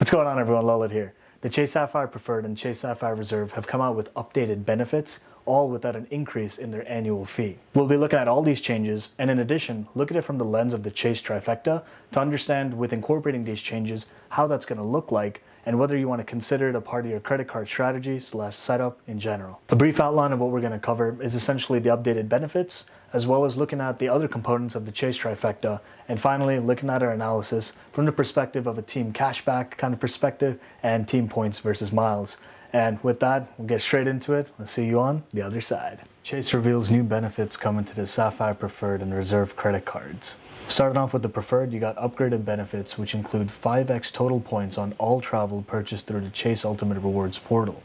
What's going on, everyone? Lalit here. The Chase Sapphire Preferred and Chase Sapphire Reserve have come out with updated benefits, all without an increase in their annual fee. We'll be looking at all these changes, and in addition, look at it from the lens of the Chase Trifecta to understand, with incorporating these changes, how that's going to look like and whether you want to consider it a part of your credit card strategy / setup in general. A brief outline of what we're going to cover is essentially the updated benefits, as well as looking at the other components of the Chase Trifecta, and finally looking at our analysis from the perspective of a team cashback kind of perspective and team points versus miles. And with that, we'll get straight into it. I'll see you on the other side. Chase reveals new benefits coming to the Sapphire Preferred and Reserve credit cards. Starting off with the Preferred, you got upgraded benefits which include 5x total points on all travel purchased through the Chase Ultimate Rewards portal.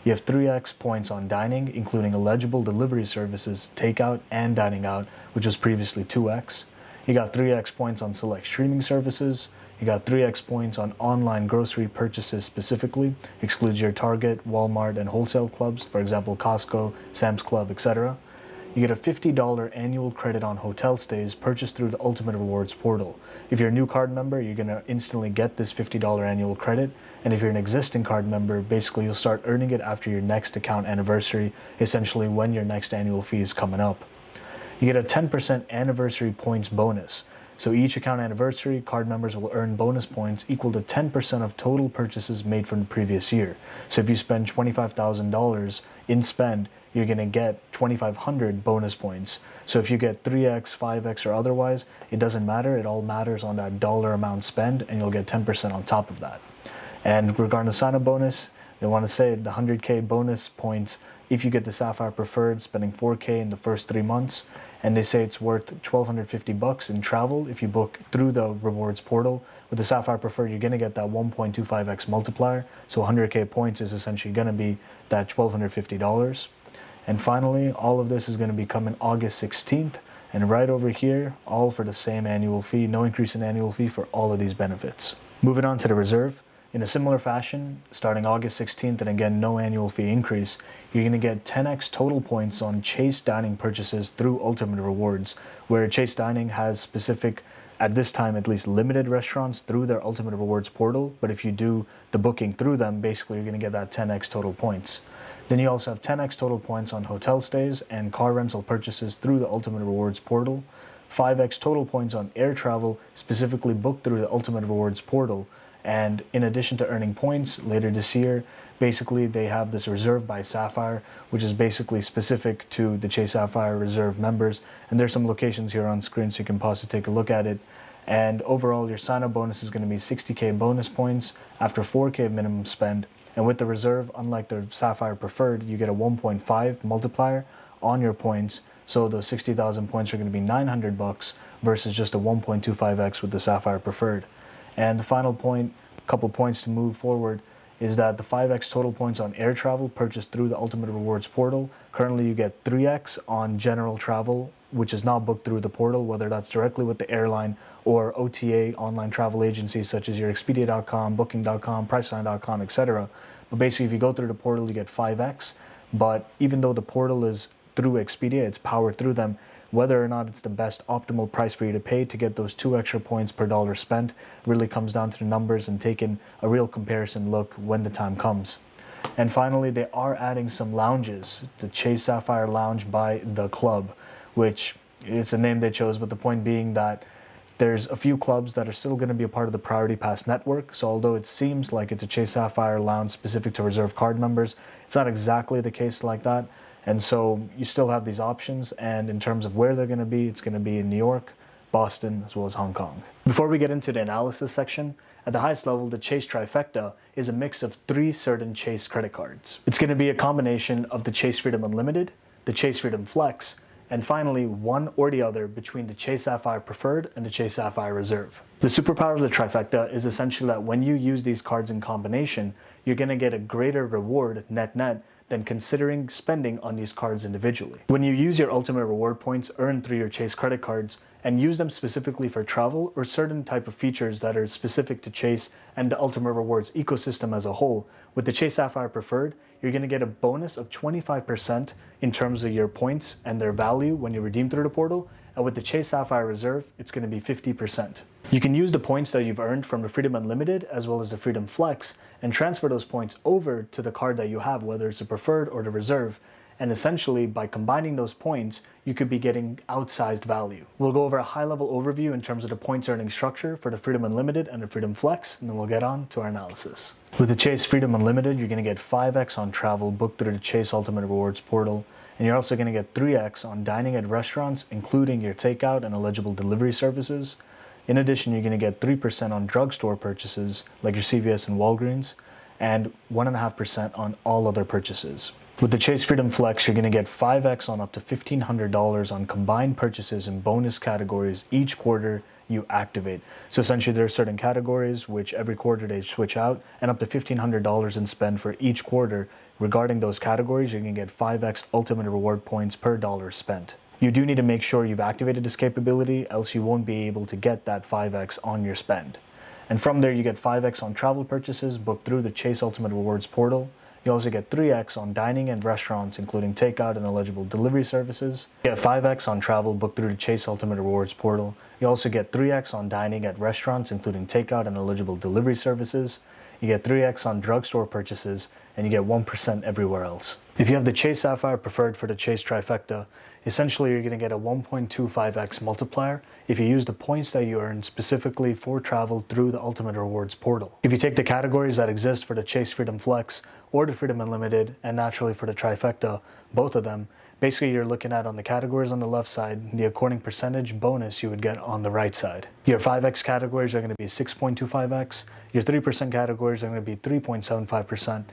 You have 3x points on dining, including eligible delivery services, takeout, and dining out, which was previously 2x. You got 3x points on select streaming services. You got 3x points on online grocery purchases specifically, excludes your Target, Walmart, and wholesale clubs, for example Costco, Sam's Club, etc. You get a $50 annual credit on hotel stays purchased through the Ultimate Rewards portal. If you're a new card member, you're going to instantly get this $50 annual credit, and if you're an existing card member, basically you'll start earning it after your next account anniversary, essentially when your next annual fee is coming up. You get a 10% anniversary points bonus. So each account anniversary, card members will earn bonus points equal to 10% of total purchases made from the previous year. So if you spend $25,000 in spend, you're going to get 2,500 bonus points. So if you get 3x, 5x, or otherwise, it doesn't matter. It all matters on that dollar amount spent, and you'll get 10% on top of that. And regarding the sign-up bonus, they want to say the 100K bonus points if you get the Sapphire Preferred, spending 4K in the first 3 months. And they say it's worth $1,250 in travel if you book through the rewards portal. With the Sapphire Preferred, you're going to get that 1.25x multiplier. So 100K points is essentially going to be that $1,250. And finally, all of this is going to be coming August 16th. And right over here, all for the same annual fee, no increase in annual fee for all of these benefits. Moving on to the Reserve. In a similar fashion, starting August 16th, and again, no annual fee increase, you're going to get 10x total points on Chase Dining purchases through Ultimate Rewards, where Chase Dining has specific, at this time at least, limited restaurants through their Ultimate Rewards portal, but if you do the booking through them, basically you're going to get that 10x total points. Then you also have 10x total points on hotel stays and car rental purchases through the Ultimate Rewards portal, 5x total points on air travel specifically booked through the Ultimate Rewards portal. And in addition to earning points later this year, basically they have this Reserve by Sapphire, which is basically specific to the Chase Sapphire Reserve members. And there's some locations here on screen so you can pause to take a look at it. And overall, your sign-up bonus is going to be 60K bonus points after 4K minimum spend. And with the Reserve, unlike the Sapphire Preferred, you get a 1.5 multiplier on your points. So those 60,000 points are going to be $900 versus just a 1.25x with the Sapphire Preferred. And the final point, a couple points to move forward, is that the 5x total points on air travel purchased through the Ultimate Rewards portal. Currently you get 3x on general travel, which is not booked through the portal, whether that's directly with the airline or OTA, online travel agencies such as your Expedia.com, Booking.com, Priceline.com, etc. But basically if you go through the portal, you get 5x. But even though the portal is through Expedia, it's powered through them, whether or not it's the best optimal price for you to pay to get those 2 extra points per dollar spent really comes down to the numbers and taking a real comparison look when the time comes. And finally, they are adding some lounges, the Chase Sapphire Lounge by The Club, which is a name they chose, but the point being that there's a few clubs that are still going to be a part of the Priority Pass network. So although it seems like it's a Chase Sapphire Lounge specific to Reserve card members, it's not exactly the case like that. And so you still have these options, and in terms of where they're going to be, it's going to be in New York, Boston, as well as Hong Kong. Before we get into the analysis section, at the highest level, the Chase Trifecta is a mix of 3 certain Chase credit cards. It's going to be a combination of the Chase Freedom Unlimited, the Chase Freedom Flex, and finally one or the other between the Chase Sapphire Preferred and the Chase Sapphire Reserve. The superpower of the Trifecta is essentially that when you use these cards in combination, you're going to get a greater reward net-net than considering spending on these cards individually. When you use your Ultimate Reward points earned through your Chase credit cards and use them specifically for travel or certain type of features that are specific to Chase and the Ultimate Rewards ecosystem as a whole, with the Chase Sapphire Preferred, you're going to get a bonus of 25% in terms of your points and their value when you redeem through the portal, and with the Chase Sapphire Reserve, it's going to be 50%. You can use the points that you've earned from the Freedom Unlimited as well as the Freedom Flex and transfer those points over to the card that you have, whether it's the Preferred or the Reserve. And essentially, by combining those points, you could be getting outsized value. We'll go over a high-level overview in terms of the points earning structure for the Freedom Unlimited and the Freedom Flex, and then we'll get on to our analysis. With the Chase Freedom Unlimited, you're going to get 5x on travel booked through the Chase Ultimate Rewards portal, and you're also going to get 3x on dining at restaurants, including your takeout and eligible delivery services. In addition, you're going to get 3% on drugstore purchases, like your CVS and Walgreens, and 1.5% on all other purchases. With the Chase Freedom Flex, you're going to get 5x on up to $1,500 on combined purchases in bonus categories each quarter you activate. So essentially, there are certain categories which every quarter they switch out, and up to $1,500 in spend for each quarter. Regarding those categories, you're going to get 5x ultimate reward points per dollar spent. You do need to make sure you've activated this capability, else you won't be able to get that 5x on your spend. And from there, you get 5x on travel purchases booked through the Chase Ultimate Rewards portal. You also get 3x on dining and restaurants, including takeout and eligible delivery services. You get 5x on travel booked through the Chase Ultimate Rewards portal. You also get 3x on dining at restaurants, including takeout and eligible delivery services. You get 3x on drugstore purchases, and you get 1% everywhere else. If you have the Chase Sapphire Preferred for the Chase Trifecta, essentially you're going to get a 1.25x multiplier if you use the points that you earn specifically for travel through the Ultimate Rewards portal. If you take the categories that exist for the Chase Freedom Flex or the Freedom Unlimited, and naturally for the Trifecta, both of them, basically you're looking at on the categories on the left side, the according percentage bonus you would get on the right side. Your 5x categories are going to be 6.25x, your 3% categories are going to be 3.75%,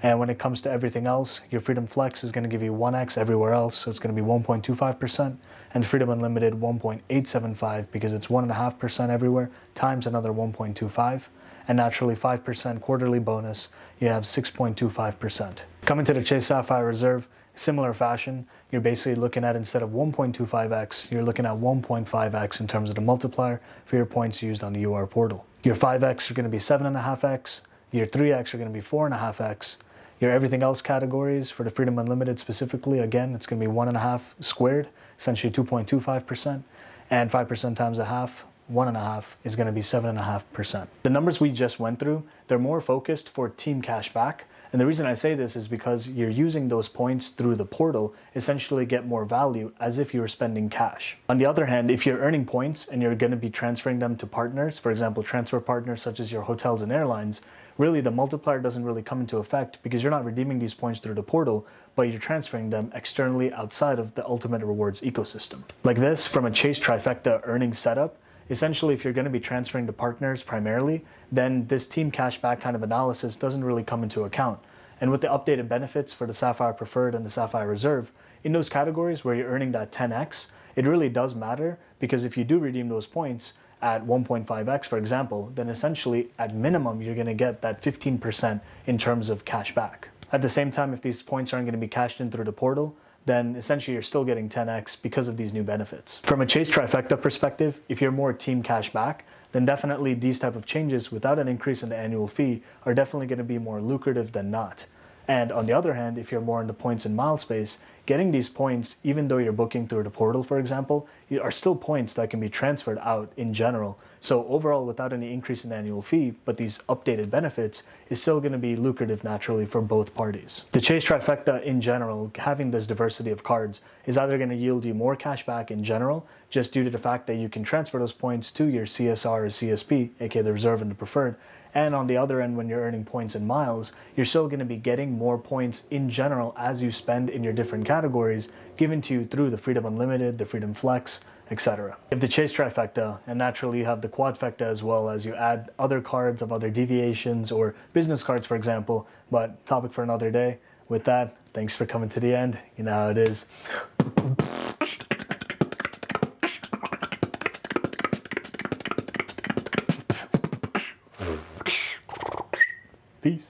and when it comes to everything else, your Freedom Flex is going to give you 1x everywhere else, so it's going to be 1.25%, and Freedom Unlimited 1.875 because it's 1.5% everywhere times another 1.25, and naturally 5% quarterly bonus, you have 6.25%. Coming to the Chase Sapphire Reserve, similar fashion, you're basically looking at, instead of 1.25x, you're looking at 1.5x in terms of the multiplier for your points used on the UR portal. Your 5x are going to be 7.5x, your 3x are going to be 4.5x, your everything else categories for the Freedom Unlimited specifically, again, it's going to be 1.5 squared, essentially 2.25%, and 5% times a half, 1.5 is going to be 7.5%. The numbers we just went through, they're more focused for team cashback. And the reason I say this is because you're using those points through the portal, essentially get more value as if you were spending cash. On the other hand, if you're earning points and you're going to be transferring them to partners, for example, transfer partners such as your hotels and airlines, really the multiplier doesn't really come into effect because you're not redeeming these points through the portal, but you're transferring them externally outside of the Ultimate Rewards ecosystem. Like this, from a Chase Trifecta earnings setup, essentially, if you're going to be transferring to partners primarily, then this team cashback kind of analysis doesn't really come into account. And with the updated benefits for the Sapphire Preferred and the Sapphire Reserve, in those categories where you're earning that 10x, it really does matter, because if you do redeem those points at 1.5x, for example, then essentially at minimum, you're going to get that 15% in terms of cashback. At the same time, if these points aren't going to be cashed in through the portal, then essentially you're still getting 10x because of these new benefits. From a Chase Trifecta perspective, if you're more team cash back, then definitely these type of changes without an increase in the annual fee are definitely going to be more lucrative than not. And on the other hand, if you're more in the points and mile space, getting these points, even though you're booking through the portal, for example, are still points that can be transferred out in general. So overall, without any increase in the annual fee, but these updated benefits, is still going to be lucrative naturally for both parties. The Chase Trifecta in general, having this diversity of cards, is either going to yield you more cash back in general, just due to the fact that you can transfer those points to your CSR or CSP, aka the Reserve and the Preferred, and on the other end, when you're earning points and miles, you're still going to be getting more points in general as you spend in your different categories, given to you through the Freedom Unlimited, the Freedom Flex, etc. You have the Chase Trifecta, and naturally you have the Quadfecta as well, as you add other cards of other deviations or business cards, for example, but topic for another day. With that, thanks for coming to the end. You know how it is. Peace.